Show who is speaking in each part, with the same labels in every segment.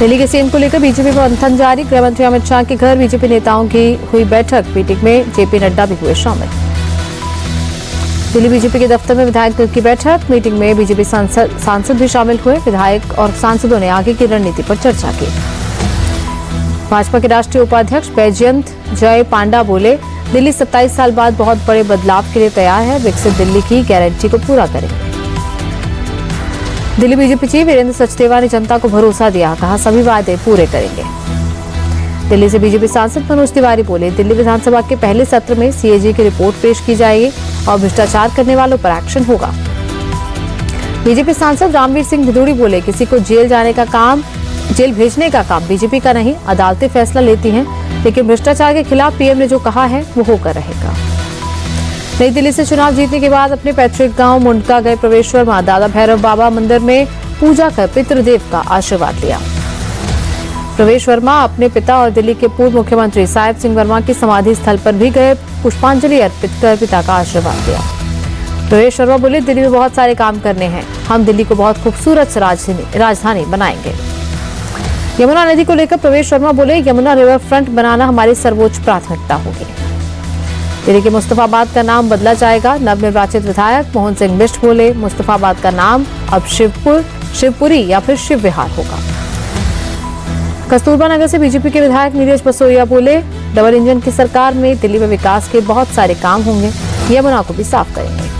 Speaker 1: दिल्ली के सीएम को लेकर बीजेपी में मंथन जारी। गृह मंत्री अमित शाह के घर बीजेपी नेताओं की हुई बैठक। मीटिंग में जेपी नड्डा भी हुए शामिल। दिल्ली बीजेपी के दफ्तर में विधायक दल की बैठक। मीटिंग में बीजेपी सांसद भी शामिल हुए। विधायक और सांसदों ने आगे की रणनीति पर चर्चा की। भाजपा के राष्ट्रीय उपाध्यक्ष बैजयंत जय पांडा बोले, दिल्ली 27 साल बाद बहुत बड़े बदलाव के लिए तैयार है। विकसित दिल्ली की गारंटी को पूरा करेंगे। दिल्ली बीजेपी चीफ वीरेंद्र सचदेवा ने जनता को भरोसा दिया, कहा सभी वादे पूरे करेंगे। दिल्ली से बीजेपी सांसद मनोज तिवारी बोले, दिल्ली विधानसभा के पहले सत्र में सीएजी की रिपोर्ट पेश की जाएगी और भ्रष्टाचार करने वालों पर एक्शन होगा। बीजेपी सांसद रामवीर सिंह भिदोड़ी बोले, किसी को जेल भेजने का काम बीजेपी का नहीं, अदालतें फैसला लेती हैं, लेकिन भ्रष्टाचार के खिलाफ पीएम ने जो कहा है वो होकर रहेगा। नई दिल्ली से चुनाव जीतने के बाद अपने पैतृक गांव मुंडका गए प्रवेश वर्मा। दादा भैरव बाबा मंदिर में पूजा कर पितृदेव का आशीर्वाद लिया। प्रवेश वर्मा अपने पिता और दिल्ली के पूर्व मुख्यमंत्री साहेब सिंह वर्मा की समाधि स्थल पर भी गए। पुष्पांजलि अर्पित कर पिता का आशीर्वाद लिया। प्रवेश वर्मा बोले, दिल्ली में बहुत सारे काम करने हैं, हम दिल्ली को बहुत खूबसूरत राजधानी बनाएंगे। यमुना नदी को लेकर प्रवेश वर्मा बोले, यमुना रिवर फ्रंट बनाना हमारी सर्वोच्च प्राथमिकता होगी। दिल्ली के मुस्तफाबाद का नाम बदला जाएगा। नवनिर्वाचित विधायक मोहन सिंह बिष्ट बोले, मुस्तफाबाद का नाम अब शिवपुरी या फिर शिव विहार होगा। कस्तूरबा नगर से बीजेपी के विधायक नीरज बसोरिया बोले, डबल इंजन की सरकार में दिल्ली में विकास के बहुत सारे काम होंगे, यमुना को भी साफ करेंगे।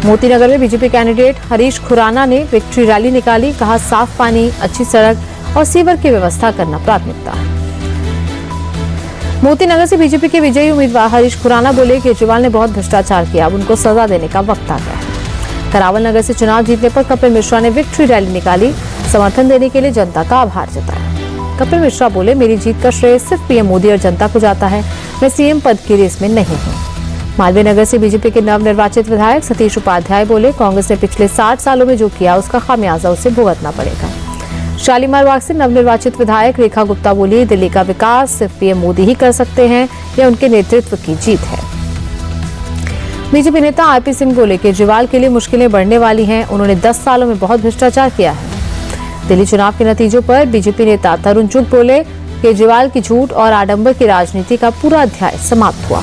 Speaker 1: मोती नगर में बीजेपी कैंडिडेट हरीश खुराना ने विक्ट्री रैली निकाली, कहा साफ पानी, अच्छी सड़क और सीवर की व्यवस्था करना प्राथमिकता है। मोती नगर से बीजेपी के विजयी उम्मीदवार हरीश खुराना बोले, केजरीवाल ने बहुत भ्रष्टाचार किया, अब उनको सजा देने का वक्त आ गया है। करावल नगर से चुनाव जीतने पर कपिल मिश्रा ने विक्ट्री रैली निकाली, समर्थन देने के लिए जनता का आभार जताया। कपिल मिश्रा बोले, मेरी जीत का श्रेय सिर्फ पीएम मोदी और जनता को जाता है, मैं सीएम पद की रेस में नहीं हूँ। मालवीय नगर से बीजेपी के नवनिर्वाचित विधायक सतीश उपाध्याय बोले, कांग्रेस ने पिछले 60 सालों में जो किया उसका खामियाजा उसे भुगतना पड़ेगा। शालीमार बाग से नवनिर्वाचित विधायक रेखा गुप्ता बोली, दिल्ली का विकास सिर्फ पीएम मोदी ही कर सकते हैं, यह उनके नेतृत्व की जीत है। बीजेपी नेता आरपी सिंह बोले, केजरीवाल के लिए मुश्किलें बढ़ने वाली हैं, उन्होंने 10 सालों में बहुत भ्रष्टाचार किया है। दिल्ली चुनाव के नतीजों पर बीजेपी नेता तरुण चुग बोले, केजरीवाल की झूठ और आडंबर की राजनीति का पूरा अध्याय समाप्त हुआ।